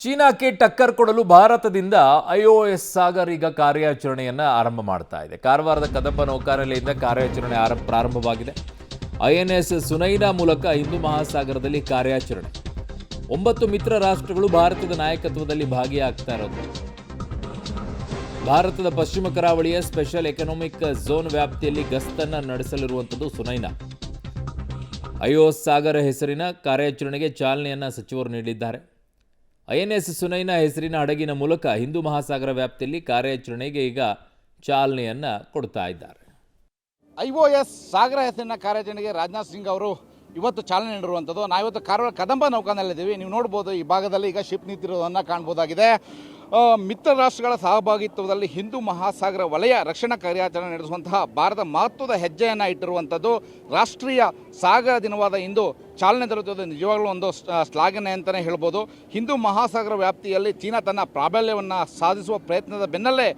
ಚೀನಾಕ್ಕೆ ಟಕ್ಕರ್ ಕೊಡಲು ಭಾರತದಿಂದ ಐಒಎಸ್ ಸಾಗರ್ ಈಗ ಕಾರ್ಯಾಚರಣೆಯನ್ನು ಆರಂಭ ಮಾಡ್ತಾ ಇದೆ. ಕಾರವಾರದ ಕದಂಬ ನೌಕಾನೆಲೆಯಿಂದ ಕಾರ್ಯಾಚರಣೆ ಪ್ರಾರಂಭವಾಗಿದೆ. ಐಎನ್ಎಸ್ ಸುನೈನಾ ಮೂಲಕ ಹಿಂದೂ ಮಹಾಸಾಗರದಲ್ಲಿ ಕಾರ್ಯಾಚರಣೆ. 9 ಮಿತ್ರ ರಾಷ್ಟ್ರಗಳು ಭಾರತದ ನಾಯಕತ್ವದಲ್ಲಿ ಭಾಗಿಯಾಗ್ತಾ ಇರೋದು. ಭಾರತದ ಪಶ್ಚಿಮ ಕರಾವಳಿಯ ಸ್ಪೆಷಲ್ ಎಕನಾಮಿಕ್ ಝೋನ್ ವ್ಯಾಪ್ತಿಯಲ್ಲಿ ಗಸ್ತನ್ನು ನಡೆಸಲಿರುವಂಥದ್ದು ಸುನೈನಾ. ಐಒಎಸ್ ಸಾಗರ್ ಹೆಸರಿನ ಕಾರ್ಯಾಚರಣೆಗೆ ಚಾಲನೆಯನ್ನು ಸಚಿವರು ನೀಡಿದ್ದಾರೆ. ಐಎನ್ಎಸ್ ಸುನೈನಾ ಹೆಸರಿನ ಹಡಗಿನ ಮೂಲಕ ಹಿಂದೂ ಮಹಾಸಾಗರ ವ್ಯಾಪ್ತಿಯಲ್ಲಿ ಕಾರ್ಯಾಚರಣೆಗೆ ಈಗ ಚಾಲನೆಯನ್ನು ಕೊಡ್ತಾ ಇದ್ದಾರೆ. ಐಒಎಸ್ ಸಾಗರ ಹೆಸರಿನ ಕಾರ್ಯಾಚರಣೆಗೆ ರಾಜನಾಥ್ ಸಿಂಗ್ ಅವರು ಇವತ್ತು ಚಾಲನೆ ನೀಡಿರುವಂಥದ್ದು. ನಾವಿವತ್ತು ಕಾರವಾರ ಕದಂಬ ನೌಕಾನೆಲೆಯಿದ್ದೀವಿ. ನೀವು ನೋಡ್ಬೋದು, ಈ ಭಾಗದಲ್ಲಿ ಈಗ ಶಿಪ್ ನಿಂತಿರೋದನ್ನು ಕಾಣ್ಬೋದಾಗಿದೆ. ಮಿತ್ರ ರಾಷ್ಟ್ರಗಳ ಸಹಭಾಗಿತ್ವದಲ್ಲಿ ಹಿಂದೂ ಮಹಾಸಾಗರ ವಲಯ ರಕ್ಷಣಾ ಕಾರ್ಯಾಚರಣೆ ನಡೆಸುವಂತಹ ಭಾರತ ಮಹತ್ವದ ಹೆಜ್ಜೆಯನ್ನು ಇಟ್ಟಿರುವಂಥದ್ದು. ರಾಷ್ಟ್ರೀಯ ಸಾಗರ ದಿನವಾದ ಇಂದು ಚಾಲನೆ ದೊರೆತಿದ್ದು ನಿಜವಾಗ್ಲೂ ಒಂದು ಶ್ಲಾಘನೆ ಅಂತಲೇ ಹೇಳ್ಬೋದು. ಹಿಂದೂ ಮಹಾಸಾಗರ ವ್ಯಾಪ್ತಿಯಲ್ಲಿ ಚೀನಾ ತನ್ನ ಪ್ರಾಬಲ್ಯವನ್ನು ಸಾಧಿಸುವ ಪ್ರಯತ್ನದ ಬೆನ್ನಲ್ಲೇ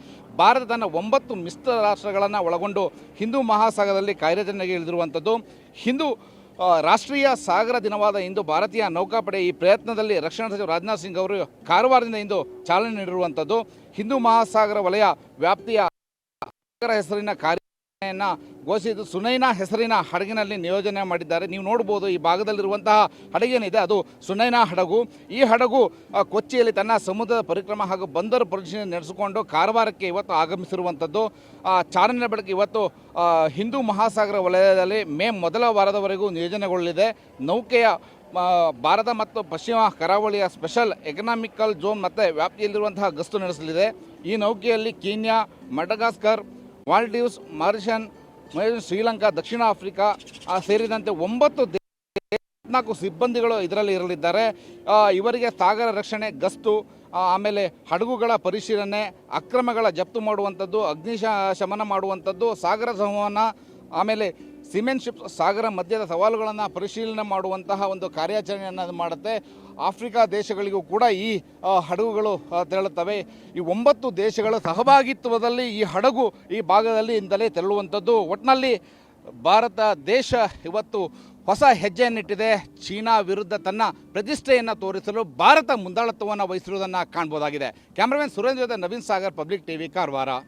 ಭಾರತ ತನ್ನ 9 ಮಿತ್ರ ರಾಷ್ಟ್ರಗಳನ್ನು ಒಳಗೊಂಡು ಹಿಂದೂ ಮಹಾಸಾಗರದಲ್ಲಿ ಕಾರ್ಯಾಚರಣೆಗೆ ಇಳಿದಿರುವಂಥದ್ದು. ರಾಷ್ಟ್ರೀಯ ಸಾಗರ ದಿನವಾದ ಇಂದು ಭಾರತೀಯ ನೌಕಾಪಡೆ ಈ ಪ್ರಯತ್ನದಲ್ಲಿ ರಕ್ಷಣಾ ಸಚಿವ ರಾಜನಾಥ್ ಸಿಂಗ್ ಅವರು ಕಾರವಾರದಿಂದ ಇಂದು ಚಾಲನೆ ನೀಡಿರುವಂಥದ್ದು. ಹಿಂದೂ ಮಹಾಸಾಗರ ವಲಯ ವ್ಯಾಪ್ತಿಯ ಹೆಸರಿನ ಕಾರ್ಯಾಚರಣೆಯನ್ನು ಘೋಷಿಸಿದ್ದು ಸುನೈನಾ ಹೆಸರಿನ ಹಡಗಿನಲ್ಲಿ ನಿಯೋಜನೆ ಮಾಡಿದ್ದಾರೆ. ನೀವು ನೋಡ್ಬೋದು, ಈ ಭಾಗದಲ್ಲಿರುವಂತಹ ಹಡಗೇನಿದೆ ಅದು ಸುನೈನಾ ಹಡಗು. ಈ ಹಡಗು ಕೊಚ್ಚಿಯಲ್ಲಿ ತನ್ನ ಸಮುದ್ರದ ಪರಿಕ್ರಮ ಹಾಗೂ ಬಂದರು ಪರಿಶೀಲನೆ ನಡೆಸಿಕೊಂಡು ಕಾರವಾರಕ್ಕೆ ಇವತ್ತು ಆಗಮಿಸಿರುವಂಥದ್ದು. ಚಾಲನೆ ಬಳಿಕ ಇವತ್ತು ಹಿಂದೂ ಮಹಾಸಾಗರ ವಲಯದಲ್ಲಿ ಮೇ ಮೊದಲ ವಾರದವರೆಗೂ ನಿಯೋಜನೆಗೊಳ್ಳಲಿದೆ. ನೌಕೆಯ ಭಾರತ ಮತ್ತು ಪಶ್ಚಿಮ ಕರಾವಳಿಯ ಸ್ಪೆಷಲ್ ಎಕನಾಮಿಕಲ್ ಝೋನ್ ಮತ್ತು ವ್ಯಾಪ್ತಿಯಲ್ಲಿರುವಂತಹ ಗಸ್ತು ನಡೆಸಲಿದೆ. ಈ ನೌಕೆಯಲ್ಲಿ ಕೀನ್ಯಾ, ಮಡಗಾಸ್ಕರ್, ಮಾಲ್ಡೀವ್ಸ್, ಮಾರಿಷನ್, ಶ್ರೀಲಂಕಾ, ದಕ್ಷಿಣ ಆಫ್ರಿಕಾ ಸೇರಿದಂತೆ 9 ಸಿಬ್ಬಂದಿಗಳು ಇದರಲ್ಲಿ ಇರಲಿದ್ದಾರೆ. ಇವರಿಗೆ ಸಾಗರ ರಕ್ಷಣೆ, ಗಸ್ತು, ಆಮೇಲೆ ಹಡಗುಗಳ ಪರಿಶೀಲನೆ, ಅಕ್ರಮಗಳ ಜಪ್ತು ಮಾಡುವಂಥದ್ದು, ಅಗ್ನಿಶಮನ ಮಾಡುವಂಥದ್ದು, ಸಾಗರ ಸಂವಹನ, ಆಮೇಲೆ ಸಿಮೆಂಟ್ ಶಿಪ್ ಸಾಗರ ಮಧ್ಯದ ಸವಾಲುಗಳನ್ನು ಪರಿಶೀಲನೆ ಮಾಡುವಂತಹ ಒಂದು ಕಾರ್ಯಾಚರಣೆಯನ್ನು ಮಾಡುತ್ತೆ. ಆಫ್ರಿಕಾ ದೇಶಗಳಿಗೂ ಕೂಡ ಈ ಹಡಗುಗಳು ತೆರಳುತ್ತವೆ. ಈ 9 ದೇಶಗಳ ಸಹಭಾಗಿತ್ವದಲ್ಲಿ ಈ ಹಡಗು ಈ ಭಾಗದಲ್ಲಿ ಇಂದಲೇ ತೆರಳುವಂಥದ್ದು. ಒಟ್ಟಿನಲ್ಲಿ ಭಾರತ ದೇಶ ಇವತ್ತು ಹೊಸ ಹೆಜ್ಜೆಯನ್ನಿಟ್ಟಿದೆ. ಚೀನಾ ವಿರುದ್ಧ ತನ್ನ ಪ್ರತಿಷ್ಠೆಯನ್ನು ತೋರಿಸಲು ಭಾರತ ಮುಂದಾಳತ್ವವನ್ನು ವಹಿಸಿರುವುದನ್ನು ಕಾಣ್ಬೋದಾಗಿದೆ. ಕ್ಯಾಮ್ರಾಮನ್ ಸುರೇಂದ್ರ ಜೊತೆ ನವೀನ್ ಸಾಗರ್, ಪಬ್ಲಿಕ್ ಟಿವಿ, ಕಾರವಾರ.